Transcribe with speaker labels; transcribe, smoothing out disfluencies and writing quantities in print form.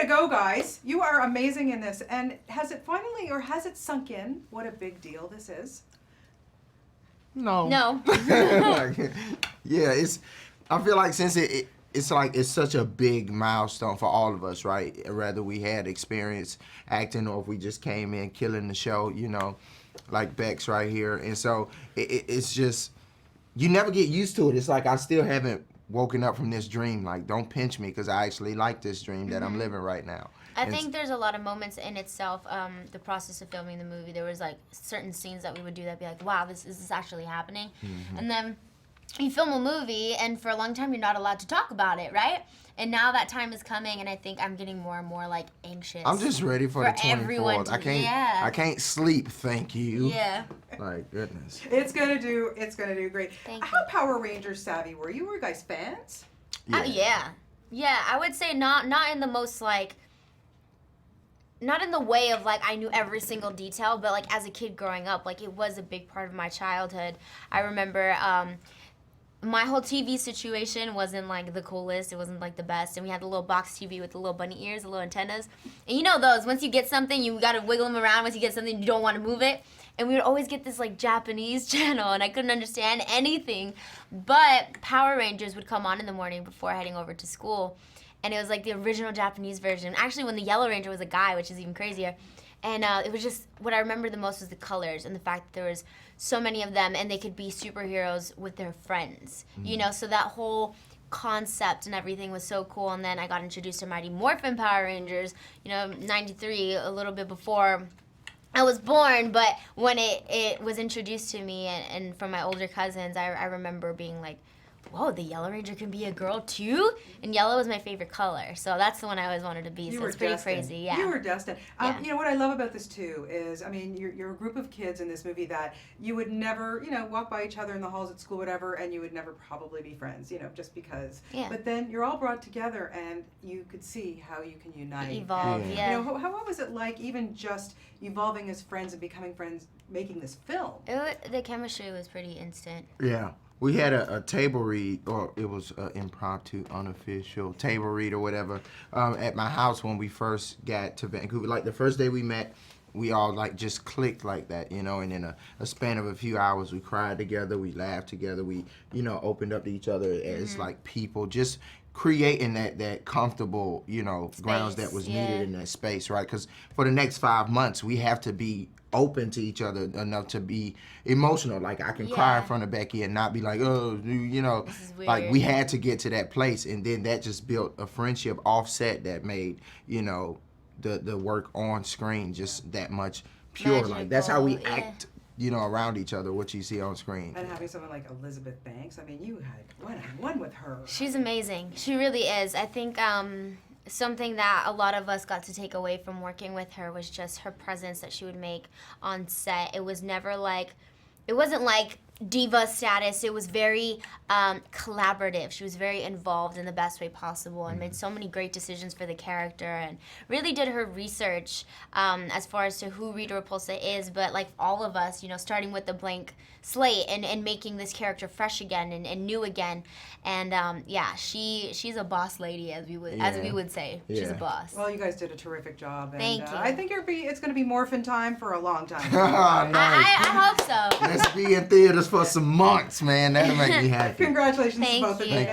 Speaker 1: to go, guys. You are amazing in this. And has it finally, or has it sunk in what a big deal this is?
Speaker 2: No.
Speaker 3: Yeah, I feel like since it's such a big milestone for all of us, right? Whether we had experience acting or if we just came in killing the show, like Bex right here. And so it's just, you never get used to it. It's like I still haven't woken up from this dream. Like, don't pinch me, because I actually like this dream that I'm living right now.
Speaker 4: I think there's a lot of moments in itself, the process of filming the movie, there was like certain scenes that we would do that'd be like, wow, is this actually happening? And then you film a movie, and for a long time you're not allowed to talk about it, right? And now that time is coming, and I think I'm getting more and more like anxious.
Speaker 3: I'm just ready for the 24th. I can't sleep, thank you.
Speaker 4: Yeah.
Speaker 3: Like, goodness.
Speaker 1: It's gonna do great.
Speaker 4: Thank
Speaker 1: How
Speaker 4: you.
Speaker 1: Power Rangers savvy were you? Were you guys fans?
Speaker 4: Yeah, I would say not in the most like, not in the way of like I knew every single detail, but like as a kid growing up, like it was a big part of my childhood. I remember my whole TV situation wasn't like the coolest, it wasn't like the best, and we had the little box TV with the little bunny ears, the little antennas, and you know those, once you get something, you gotta wiggle them around, once you get something, you don't wanna move it, and we would always get this like Japanese channel, and I couldn't understand anything, but Power Rangers would come on in the morning before heading over to school, and it was like the original Japanese version, actually when the Yellow Ranger was a guy, which is even crazier. And it was just, what I remember the most was the colors and the fact that there was so many of them and they could be superheroes with their friends, so that whole concept and everything was so cool. And then I got introduced to Mighty Morphin Power Rangers, 93, a little bit before I was born, but when it was introduced to me and from my older cousins, I remember being like, whoa, the Yellow Ranger can be a girl too? And yellow was my favorite color, so that's the one I always wanted to be, so it's pretty crazy, yeah.
Speaker 1: You were destined.
Speaker 4: Yeah.
Speaker 1: What I love about this too is, you're a group of kids in this movie that you would never, walk by each other in the halls at school, whatever, and you would never probably be friends, just because.
Speaker 4: Yeah.
Speaker 1: But then you're all brought together and you could see how you can unite.
Speaker 4: Evolve,
Speaker 1: And,
Speaker 4: yeah.
Speaker 1: What was it like even just evolving as friends and becoming friends making this film?
Speaker 4: The chemistry was pretty instant.
Speaker 3: Yeah. We had a table read, or it was an impromptu, unofficial table read or whatever, at my house when we first got to Vancouver. Like the first day we met, we all like just clicked like that, and in a span of a few hours, we cried together, we laughed together, we, opened up to each other as like people, just creating that comfortable, grounds that was needed in that space, right? Because for the next 5 months, we have to be open to each other enough to be emotional. Like I can cry in front of Becky and not be like, oh,
Speaker 4: This is weird.
Speaker 3: like we had to get to that place, and then that just built a friendship offset that made, the work on screen just that much pure.
Speaker 4: Magical,
Speaker 3: like that's how we
Speaker 4: yeah.
Speaker 3: act, around each other, what you see on screen.
Speaker 1: And having someone like Elizabeth Banks, you had one-on-one with her.
Speaker 4: She's amazing. She really is. I think something that a lot of us got to take away from working with her was just her presence that she would make on set. It was never like, it wasn't like diva status. It was very collaborative. She was very involved in the best way possible and made so many great decisions for the character and really did her research as far as to who Rita Repulsa is, but like all of us, starting with the blank slate and making this character fresh again and new again. And she's a boss lady, as we would say.
Speaker 3: Yeah.
Speaker 4: She's a boss.
Speaker 1: Well, you guys did a terrific job. And,
Speaker 4: Thank you.
Speaker 1: I think it's going to be morphin' time for a long time.
Speaker 3: Nice.
Speaker 4: I hope so.
Speaker 3: Let's be in theaters for some months, man. That'll make me happy.
Speaker 1: Congratulations
Speaker 4: Thank
Speaker 1: to both of
Speaker 4: you.
Speaker 1: you.